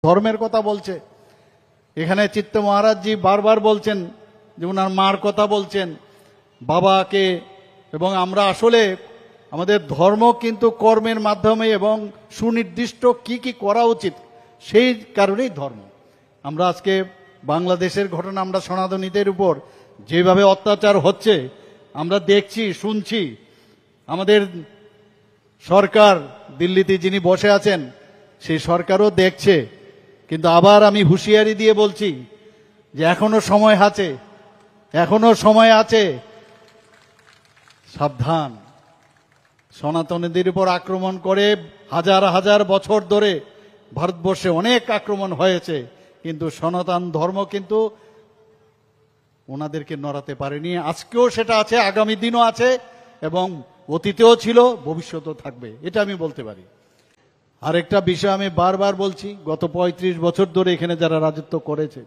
ধর্মের কথা বলছে। এখানে চিত্ত মহারাজজি বারবার বলছেন যে ওনার মার কথা বলছেন, বাবাকে, এবং আমরা আসলে আমাদের ধর্ম কিন্তু কর্মের মাধ্যমে এবং সুনির্দিষ্ট কি কি করা উচিত সেই কারণেই ধর্ম। আমরা আজকে বাংলাদেশের ঘটনা, আমরা সনাতনীদের উপর যেভাবে অত্যাচার হচ্ছে আমরা দেখছি, শুনছি। আমাদের সরকার দিল্লিতে যিনি বসে আছেন সেই সরকারও দেখছে। কিন্তু আবার আমি হুঁশিয়ারি দিয়ে বলছি যে এখনো সময় আছে, এখনো সময় আছে, সাবধান। সনাতনীদের উপর আক্রমণ করে হাজার হাজার বছর ধরে ভারতবর্ষে অনেক আক্রমণ হয়েছে, কিন্তু সনাতন ধর্ম কিন্তু ওনাদেরকে নড়াতে পারেনি। আজকেও সেটা আছে, আগামী দিনও আছে, এবং অতীতেও ছিল, ভবিষ্যতেও থাকবে, এটা আমি বলতে পারি। আরেকটা বিষয় আমি বারবার বলছি, গত ৩৫ বছর ধরে এখানে যারা রাজত্ব করেছে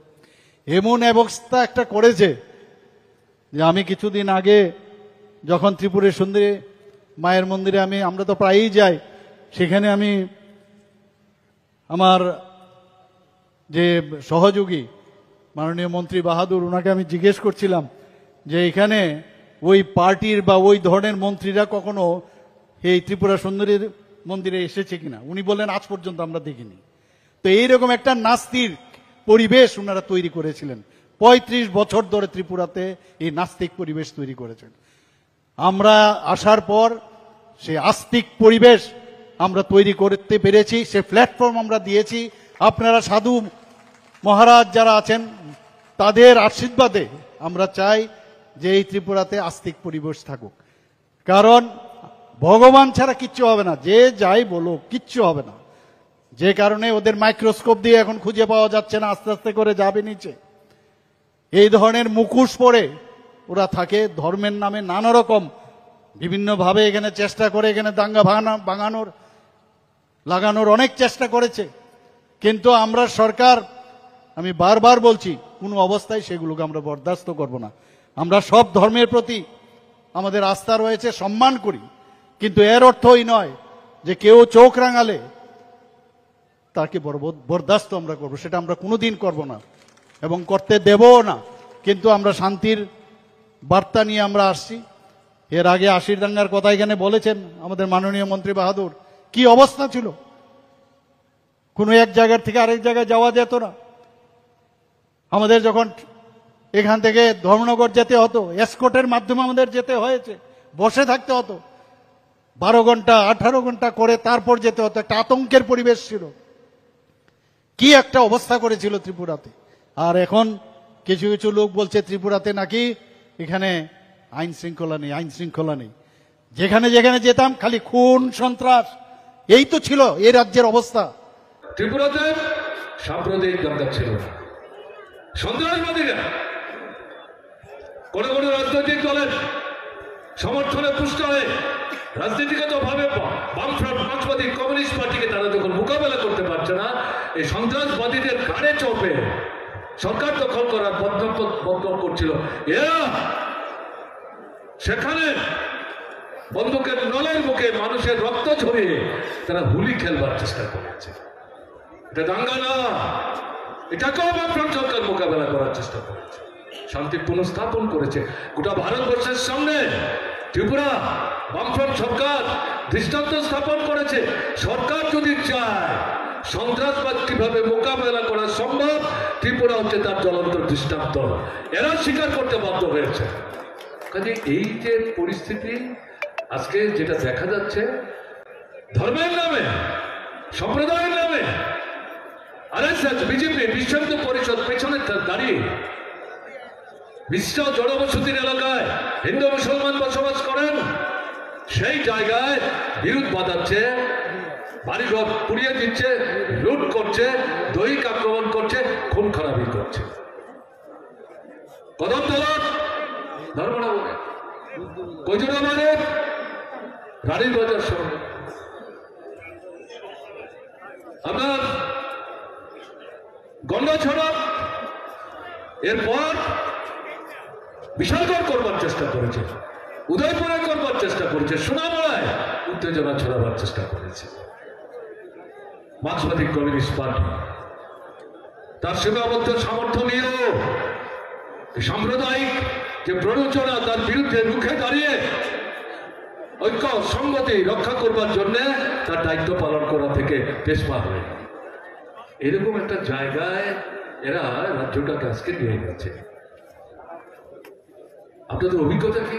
এমন অবস্থা একটা করেছে যে আমি কিছুদিন আগে যখন ত্রিপুরের সুন্দরী মায়ের মন্দিরে আমরা তো প্রায়ই যাই, সেখানে আমি আমার যে সহযোগী মাননীয় মন্ত্রী বাহাদুর, ওনাকে আমি জিজ্ঞেস করছিলাম যে এখানে ওই পার্টির বা ওই ধরনের মন্ত্রীরা কখনো এই ত্রিপুরা সুন্দরীর মন্দিরে এসেছে কিনা। উনি বললেন আজ পর্যন্ত আমরা দেখিনি। তো এইরকম একটা নাস্তিক পরিবেশ ওনারা তৈরি করেছিলেন। ৩৫ বছর ধরে ত্রিপুরাতে এই নাস্তিক পরিবেশ তৈরি করেছেন। আমরা আসার পর সেই আস্তিক পরিবেশ আমরা তৈরি করতে পেরেছি, সে প্ল্যাটফর্ম আমরা দিয়েছি। আপনারা সাধু মহারাজ যারা আছেন তাদের আশীর্বাদে আমরা চাই যে এই ত্রিপুরাতে আস্তিক পরিবেশ থাকুক। কারণ ভগবান ছাড়া কিচ্ছু হবে না, যে যাই বলো কিচ্ছু হবে না। যে কারণে ওদের মাইক্রোস্কোপ দিয়ে এখন খুঁজে পাওয়া যাচ্ছে না, আস্তে আস্তে করে যাবে নিচে। এই ধরনের মুখোশ পরে ওরা থাকে, ধর্মের নামে নানা রকম বিভিন্নভাবে এখানে চেষ্টা করে, এখানে দাঙ্গা লাগানোর অনেক চেষ্টা করেছে। কিন্তু আমরা সরকার, আমি বারবার বলছি, কোনো অবস্থায় সেগুলোকে আমরা বরদাস্ত করব না। আমরা সব ধর্মের প্রতি আমাদের আস্থা রয়েছে, সম্মান করি, কিন্তু এর অর্থই নয় যে কেউ চোখ রাঙালে তাকে বরদাস্ত আমরা করব, সেটা আমরা কোনোদিন করব না এবং করতে দেবও না। কিন্তু আমরা শান্তির বার্তা নিয়ে আমরা আসছি। এর আগে আশির দাঙ্গার কথা এখানে বলেছেন আমাদের মাননীয় মন্ত্রী বাহাদুর, কি অবস্থা ছিল, কোনো এক জায়গার থেকে আরেক জায়গায় যাওয়া যেত না। আমাদের যখন এখান থেকে ধর্মনগর যেতে হতো, এসকর্টের মাধ্যমে আমাদের যেতে হয়েছে, বসে থাকতে হতো 12 ঘন্টা 18 ঘন্টা করে, তারপর যেতে হতো। একটা আতঙ্কের পরিবেশ ছিল, কি একটা অবস্থা করেছিল ত্রিপুরাতে। আর এখন কিছু কিছু লোক বলছে ত্রিপুরাতে নাকি এখানে আইন শৃঙ্খলা নেই। যেখানে যেখানে যেতাম খালি খুন সন্ত্রাস, এই তো ছিল এই রাজ্যের অবস্থা। ত্রিপুরাতে সাম্প্রদায়িক দাঙ্গা ছিল না, সন্ত্রাসবাদীরা কোন কোন রাজনৈতিক দলের সমর্থনে পুষ্ট হয়ে রাজনীতিগতভাবে বামফ্রন্ট, মার্ক্সবাদী, কমিউনিস্ট পার্টিকে তারা যখন মোকাবেলা করতে পারছে না, এই সন্ত্রাসবাদীদের ঘাড়ে চপে সরকার দখল করার বদনাম করছিল, এরা সেখানে বন্দুকের নলের মুখে মানুষের রক্ত ঝরিয়ে তারা হুলি খেলবার চেষ্টা করেছে। এটা দাঙ্গা না, এটাকেও বামফ্রন্ট সরকার মোকাবেলা করার চেষ্টা করেছে, শান্তি পুনঃস্থাপন করেছে। গোটা ভারতবর্ষের সামনে ত্রিপুরা বামফ্রন্ট সরকার দৃষ্টান্ত স্থাপন করেছে। সরকার যদি চায় সন্ত্রাসবাদ কিভাবে মোকাবেলা করা সম্ভব, ত্রিপুরা হচ্ছে তার জ্বলন্ত দৃষ্টান্ত। এরা স্বীকার করতে বাধ্য হয়েছে। কাজে এই যে পরিস্থিতি আজকে যেটা দেখা যাচ্ছে, ধর্মের নামে, সম্প্রদায়ের নামে আরএসএস, বিজেপি, বিশ্ব হিন্দু পরিষদ পেছনে দাঁড়িয়ে বিশ্ব জনবসতির এলাকায় হিন্দু মুসলমান বসবাস করেন, সেই জায়গায় বিরোধ বাঁধাচ্ছে, বাড়িঘর পুড়িয়ে দিচ্ছে, লুট করছে, দৈহিক আক্রমণ করছে, খুন খারাপি করছে। কদমতলা ধর্মনগরে, কৈজুরাবাড়ে, রানীর বাজার শহরে, আপনার গন্ডাছড়া, এরপর বিশালগড় করবার চেষ্টা করেছে, উদয়পুরে করবার চেষ্টা করেছে, সোনামুড়ায় উত্তেজনা ছড়াবার চেষ্টা করেছে মার্ক্সবাদী কমিউনিস্ট পার্টি। তার সীমাবদ্ধ সামর্থ্য নিয়েও সাম্প্রদায়িক যে প্ররোচনা তার বিরুদ্ধে রুখে দাঁড়িয়ে ঐক্য সংগতি রক্ষা করবার জন্য তার দায়িত্ব পালন করা থেকে পেশপা হয়ে এরকম একটা জায়গায় এরা রাজ্যটাকে আজকে নিয়ে গেছে। আপনাদের অভিজ্ঞতা কি?